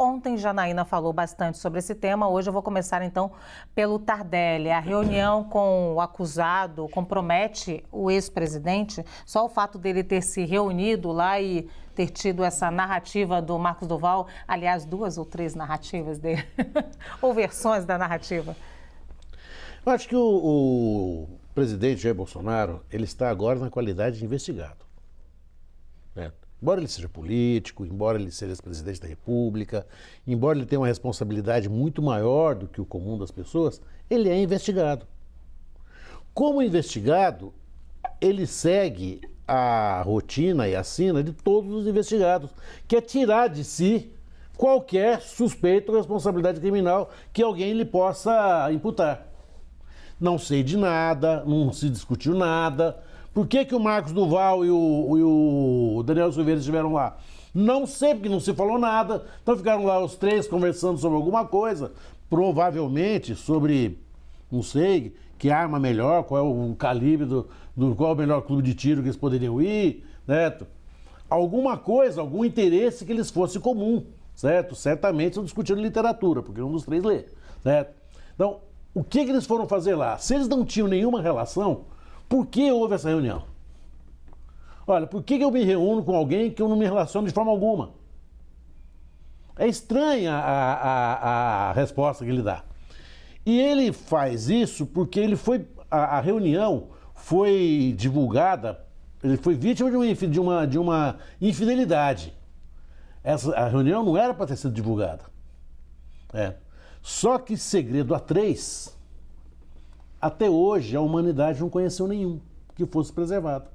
Ontem Janaína falou bastante sobre esse tema, hoje eu vou começar então pelo Tardelli. A reunião com o acusado compromete o ex-presidente? Só o fato dele ter se reunido lá e ter tido essa narrativa do Marcos Duval, aliás, 2 ou 3 narrativas dele, ou versões da narrativa? Eu acho que o presidente Jair Bolsonaro, ele está agora na qualidade de investigado. Né? Embora ele seja político, embora ele seja presidente da República, embora ele tenha uma responsabilidade muito maior do que o comum das pessoas, ele é investigado. Como investigado, ele segue a rotina e a sina de todos os investigados, que é tirar de si qualquer suspeito ou responsabilidade criminal que alguém lhe possa imputar. Não sei de nada, não se discutiu nada. Por que o Marcos Duval e o Daniel Silveira estiveram lá? Não sei, porque não se falou nada. Então ficaram lá os 3 conversando sobre alguma coisa, provavelmente sobre, não sei, que arma melhor, qual é o calibre qual é o melhor clube de tiro que eles poderiam ir, certo? Alguma coisa, algum interesse que eles fosse comum, certo? Certamente estão discutindo literatura, porque um dos 3 lê, certo? Então, o que eles foram fazer lá? Se eles não tinham nenhuma relação, por que houve essa reunião? Olha, por que eu me reúno com alguém que eu não me relaciono de forma alguma? É estranha a resposta que ele dá. E ele faz isso porque a reunião foi divulgada, ele foi vítima de uma infidelidade. A reunião não era para ter sido divulgada. Só que segredo a 3, até hoje a humanidade não conheceu nenhum que fosse preservado.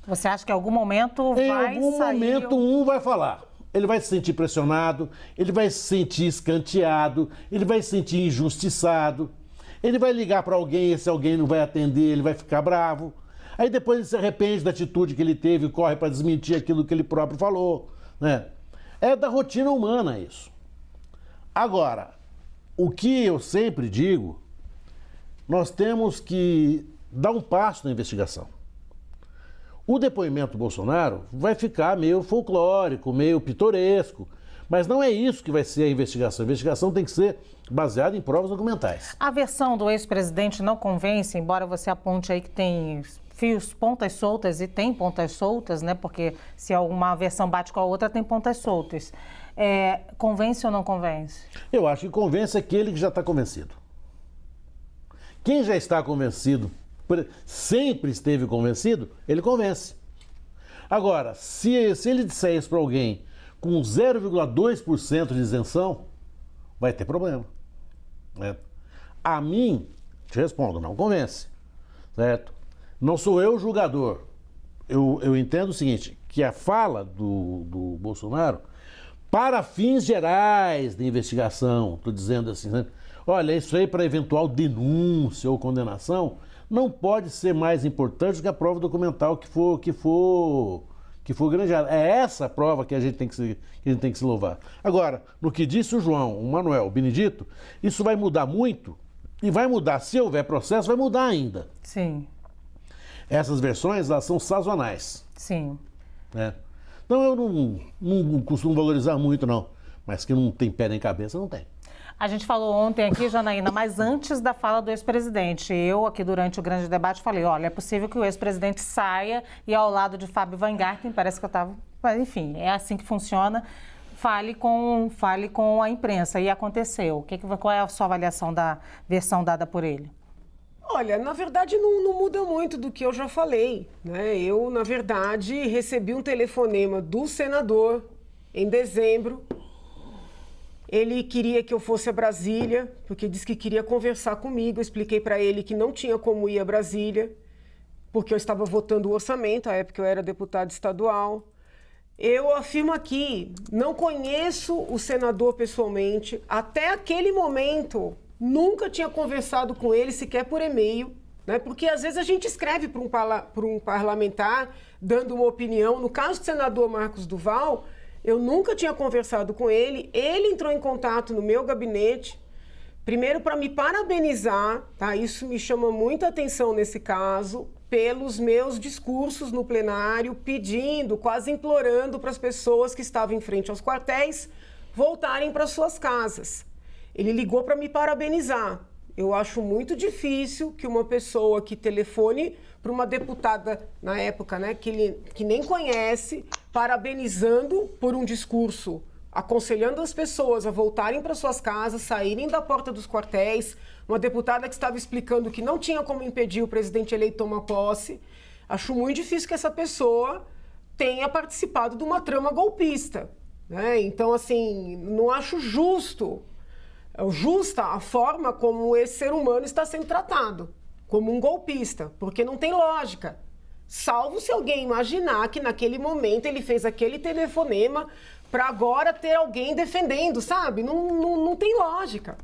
Você acha que em algum momento Em algum momento um vai falar. Ele vai se sentir pressionado, ele vai se sentir escanteado, ele vai se sentir injustiçado, ele vai ligar para alguém, esse alguém não vai atender, ele vai ficar bravo. Aí depois ele se arrepende da atitude que ele teve e corre para desmentir aquilo que ele próprio falou, né? É da rotina humana isso. Agora, o que eu sempre digo, nós temos que dar um passo na investigação. O depoimento do Bolsonaro vai ficar meio folclórico, meio pitoresco, mas não é isso que vai ser a investigação. A investigação tem que ser baseada em provas documentais. A versão do ex-presidente não convence, embora você aponte aí que tem pontas soltas, e tem pontas soltas, né? Porque se alguma versão bate com a outra, tem pontas soltas. Convence ou não convence? Eu acho que convence aquele que já está convencido. Quem já está convencido, sempre esteve convencido, ele convence. Agora, se ele disser isso para alguém com 0,2% de isenção, vai ter problema. Né? A mim, te respondo, não convence. Certo? Não sou eu o julgador. Eu entendo o seguinte, que a fala do Bolsonaro, para fins gerais de investigação, estou dizendo assim, né? Olha, isso aí para eventual denúncia ou condenação, não pode ser mais importante do que a prova documental que for granjeada. É essa a prova que a gente tem que se louvar. Agora, no que disse o João, o Manuel, o Benedito, isso vai mudar muito e vai mudar, se houver processo, vai mudar ainda. Sim. Essas versões, elas são sazonais. Sim. Né? Então eu não costumo valorizar muito, não. Mas que não tem pé nem cabeça, não tem. A gente falou ontem aqui, Janaína, mas antes da fala do ex-presidente, eu aqui durante o grande debate falei, olha, é possível que o ex-presidente saia e ao lado de Fábio Weingarten, parece que eu estava... Enfim, é assim que funciona, fale com a imprensa. E aconteceu. Qual é a sua avaliação da versão dada por ele? Olha, na verdade não muda muito do que eu já falei, né? Eu, na verdade, recebi um telefonema do senador em dezembro. Ele queria que eu fosse a Brasília, porque disse que queria conversar comigo. Eu expliquei para ele que não tinha como ir a Brasília, porque eu estava votando o orçamento, à época eu era deputada estadual. Eu afirmo aqui, não conheço o senador pessoalmente, até aquele momento nunca tinha conversado com ele, sequer por e-mail, né? Porque às vezes a gente escreve para um parlamentar dando uma opinião. No caso do senador Marcos Duval, eu nunca tinha conversado com ele. Ele entrou em contato no meu gabinete, primeiro para me parabenizar, tá? Isso me chama muita atenção nesse caso, pelos meus discursos no plenário, pedindo, quase implorando para as pessoas que estavam em frente aos quartéis voltarem para suas casas. Ele ligou para me parabenizar. Eu acho muito difícil que uma pessoa que telefone para uma deputada, na época, né, que nem conhece, parabenizando por um discurso, aconselhando as pessoas a voltarem para suas casas, saírem da porta dos quartéis, uma deputada que estava explicando que não tinha como impedir o presidente eleito tomar posse. Acho muito difícil que essa pessoa tenha participado de uma trama golpista, né? Então, assim, não acho justa a forma como esse ser humano está sendo tratado, como um golpista, porque não tem lógica. Salvo se alguém imaginar que naquele momento ele fez aquele telefonema para agora ter alguém defendendo, sabe? Não tem lógica.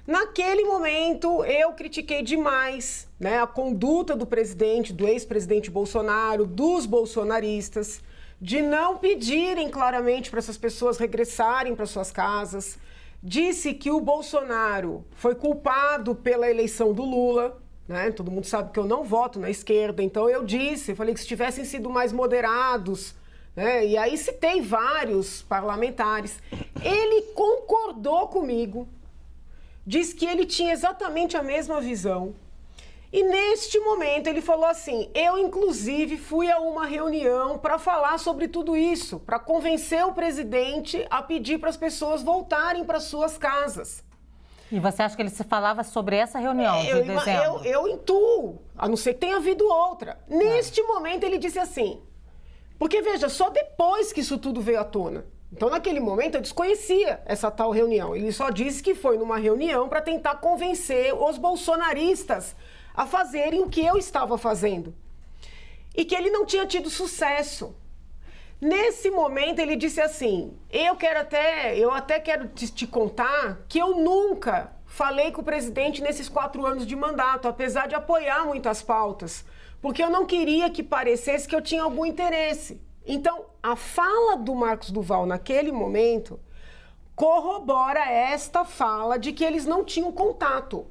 Naquele momento, eu critiquei demais, né, a conduta do presidente, do ex-presidente Bolsonaro, dos bolsonaristas, de não pedirem claramente para essas pessoas regressarem para suas casas. Disse que o Bolsonaro foi culpado pela eleição do Lula, né? Todo mundo sabe que eu não voto na esquerda, então eu falei que se tivessem sido mais moderados, né? E aí citei vários parlamentares. Ele concordou comigo, disse que ele tinha exatamente a mesma visão. E neste momento ele falou assim, eu inclusive fui a uma reunião para falar sobre tudo isso, para convencer o presidente a pedir para as pessoas voltarem para suas casas. E você acha que ele se falava sobre essa reunião de dezembro? Eu intuo, a não ser que tenha havido outra. Neste momento ele disse assim, porque veja, só depois que isso tudo veio à tona. Então, naquele momento, eu desconhecia essa tal reunião. Ele só disse que foi numa reunião para tentar convencer os bolsonaristas a fazerem o que eu estava fazendo. E que ele não tinha tido sucesso. Nesse momento, ele disse assim, eu até quero te contar que eu nunca falei com o presidente nesses 4 anos de mandato, apesar de apoiar muitas pautas, porque eu não queria que parecesse que eu tinha algum interesse. Então, a fala do Marcos Duval naquele momento corrobora esta fala de que eles não tinham contato.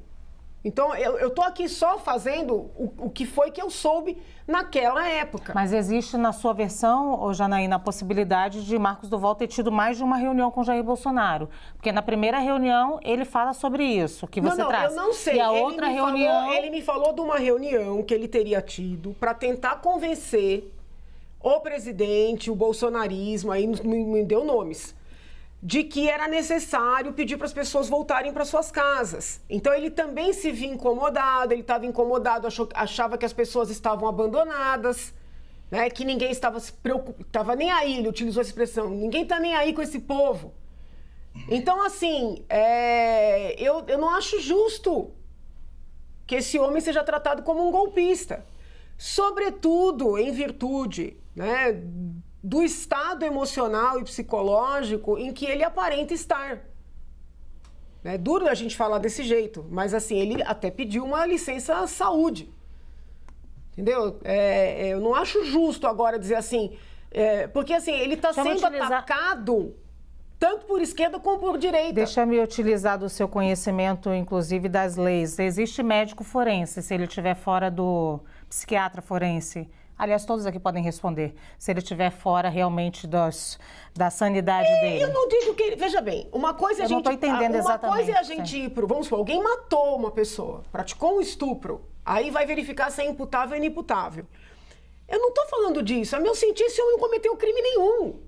Então, eu estou aqui só fazendo o que foi que eu soube naquela época. Mas existe na sua versão, ô Janaína, a possibilidade de Marcos Duval ter tido mais de uma reunião com Jair Bolsonaro? Porque na primeira reunião ele fala sobre isso, que você traz. Eu não sei. E a outra reunião... Ele me falou de uma reunião que ele teria tido para tentar convencer o presidente, o bolsonarismo, aí me deu nomes, de que era necessário pedir para as pessoas voltarem para suas casas. Então ele também se via incomodado, ele estava incomodado, achava que as pessoas estavam abandonadas, né, que ninguém estava se preocupando, estava nem aí, ele utilizou essa expressão, ninguém está nem aí com esse povo. Então, assim, eu não acho justo que esse homem seja tratado como um golpista, sobretudo em virtude, né, do estado emocional e psicológico em que ele aparenta estar. É duro a gente falar desse jeito, mas assim, ele até pediu uma licença saúde. Entendeu? Eu não acho justo agora dizer assim, porque assim, ele está sendo atacado tanto por esquerda como por direita. Deixa-me utilizar do seu conhecimento, inclusive, das leis. Existe médico forense, se ele estiver fora do psiquiatra forense. Aliás, todos aqui podem responder, se ele estiver fora realmente da sanidade dele. Eu não digo que ele... Veja bem, uma coisa é a gente... Eu não estou entendendo exatamente. Uma coisa é a gente ir pro... Vamos supor, alguém matou uma pessoa, praticou um estupro, aí vai verificar se é imputável ou inimputável. Eu não estou falando disso. A meu sentir, esse homem não cometeu crime nenhum.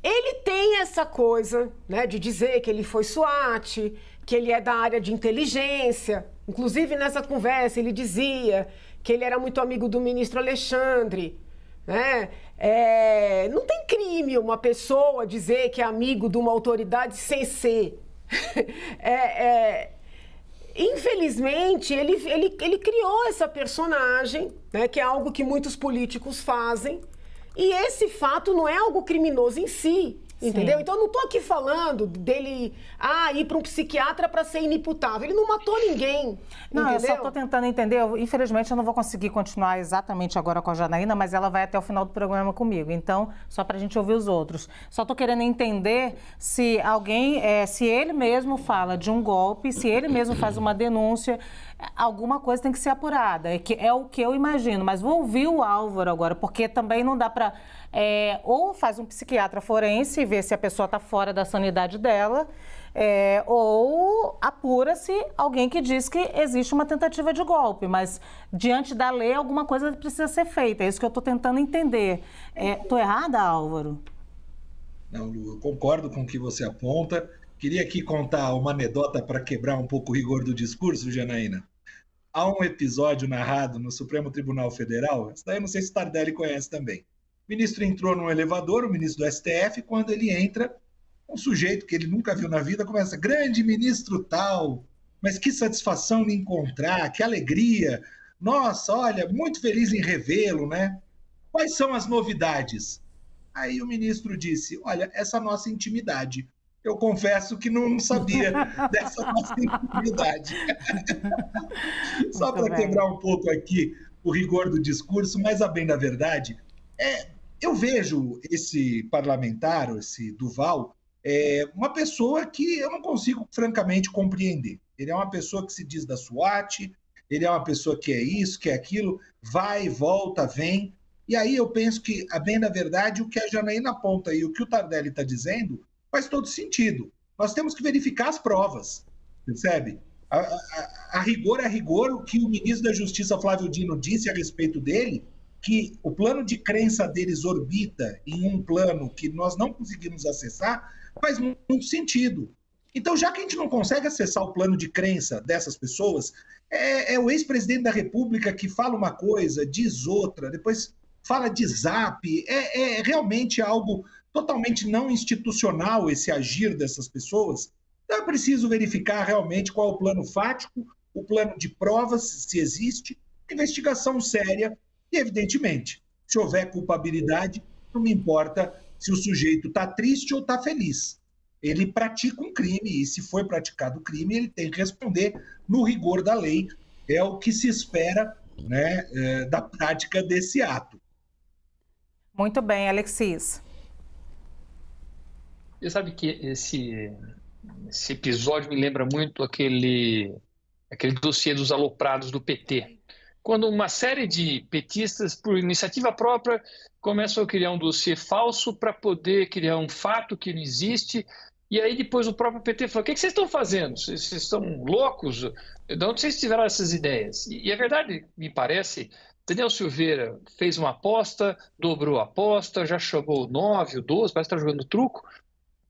Ele tem essa coisa, né, de dizer que ele foi SWAT, que ele é da área de inteligência. Inclusive, nessa conversa, ele dizia que ele era muito amigo do ministro Alexandre, né? Não tem crime uma pessoa dizer que é amigo de uma autoridade sem ser. Infelizmente, ele criou essa personagem, né, que é algo que muitos políticos fazem, e esse fato não é algo criminoso em si. Entendeu? Sim. Então, eu não estou aqui falando dele ir para um psiquiatra para ser inimputável. Ele não matou ninguém. Não, entendeu? Eu só estou tentando entender. Infelizmente, eu não vou conseguir continuar exatamente agora com a Janaína, mas ela vai até o final do programa comigo. Então, só para a gente ouvir os outros. Só estou querendo entender se alguém, se ele mesmo fala de um golpe, se ele mesmo faz uma denúncia, alguma coisa tem que ser apurada. É o que eu imagino. Mas vou ouvir o Álvaro agora, porque também não dá para ou faz um psiquiatra forense e vê se a pessoa está fora da sanidade dela, ou apura-se alguém que diz que existe uma tentativa de golpe, mas diante da lei alguma coisa precisa ser feita. É isso que eu estou tentando entender. Estou errada, Álvaro? Não, Lu, eu concordo com o que você aponta. Queria aqui contar uma anedota para quebrar um pouco o rigor do discurso, Janaína. Há um episódio narrado no Supremo Tribunal Federal, essa daí eu não sei se Tardelli conhece também. O ministro entrou num elevador, o ministro do STF, quando ele entra, um sujeito que ele nunca viu na vida começa, grande ministro tal, mas que satisfação me encontrar, que alegria, nossa, olha, muito feliz em revê-lo, né? Quais são as novidades? Aí o ministro disse, olha, essa nossa intimidade. Eu confesso que não sabia dessa nossa intimidade. Só para quebrar um pouco aqui o rigor do discurso, mas a bem da verdade, eu vejo esse parlamentar, esse Duval, uma pessoa que eu não consigo francamente compreender. Ele é uma pessoa que se diz da SWAT, ele é uma pessoa que é isso, que é aquilo, vai, volta, vem. E aí eu penso que, a bem da verdade, o que a Janaína aponta e o que o Tardelli está dizendo faz todo sentido. Nós temos que verificar as provas, percebe? A rigor é rigor, o que o ministro da Justiça, Flávio Dino, disse a respeito dele, que o plano de crença deles orbita em um plano que nós não conseguimos acessar, faz muito sentido. Então, já que a gente não consegue acessar o plano de crença dessas pessoas, é o ex-presidente da República que fala uma coisa, diz outra, depois fala de zap, realmente algo totalmente não institucional esse agir dessas pessoas. Então é preciso verificar realmente qual é o plano fático, o plano de provas, se existe, investigação séria e, evidentemente, se houver culpabilidade, não me importa se o sujeito está triste ou está feliz. Ele pratica um crime e, se foi praticado o crime, ele tem que responder no rigor da lei. É o que se espera, né, da prática desse ato. Muito bem, Alexis. Você sabe que esse episódio me lembra muito aquele dossiê dos aloprados do PT. Quando uma série de petistas, por iniciativa própria, começam a criar um dossiê falso para poder criar um fato que não existe. E aí depois o próprio PT falou, o que vocês estão fazendo? Vocês estão loucos? De onde vocês tiveram essas ideias? E a verdade, me parece, Daniel Silveira fez uma aposta, dobrou a aposta, já chamou o 9, o 12, parece que está jogando truco.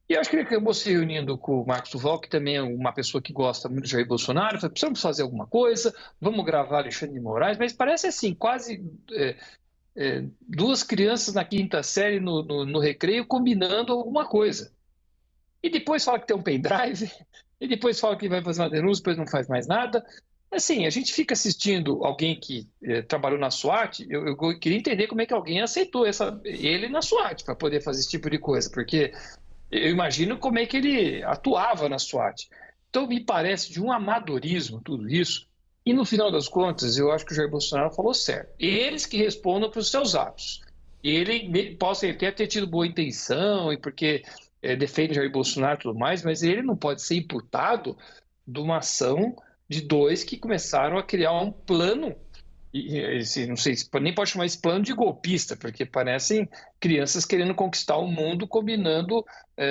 E eu acho que ele acabou se reunindo com o Marcos Duval, que também é uma pessoa que gosta muito de Jair Bolsonaro, falou, precisamos fazer alguma coisa, vamos gravar Alexandre de Moraes, mas parece assim, quase duas crianças na quinta série no recreio combinando alguma coisa. E depois fala que tem um pendrive, e depois fala que vai fazer uma denúncia, depois não faz mais nada. Assim, a gente fica assistindo alguém que trabalhou na SWAT, eu queria entender como é que alguém aceitou ele na SWAT para poder fazer esse tipo de coisa, porque eu imagino como é que ele atuava na SWAT. Então, me parece de um amadorismo tudo isso, e no final das contas, eu acho que o Jair Bolsonaro falou certo. Eles que respondam para os seus atos. Ele pode até ter tido boa intenção, e porque defende Jair Bolsonaro e tudo mais, mas ele não pode ser imputado de uma ação de dois que começaram a criar um plano, não sei, nem pode chamar esse plano de golpista, porque parecem crianças querendo conquistar o mundo, combinando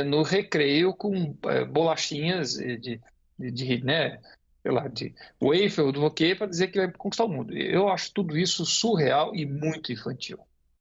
no recreio com bolachinhas né, sei lá, de wafer, do quê, para dizer que vai conquistar o mundo. Eu acho tudo isso surreal e muito infantil.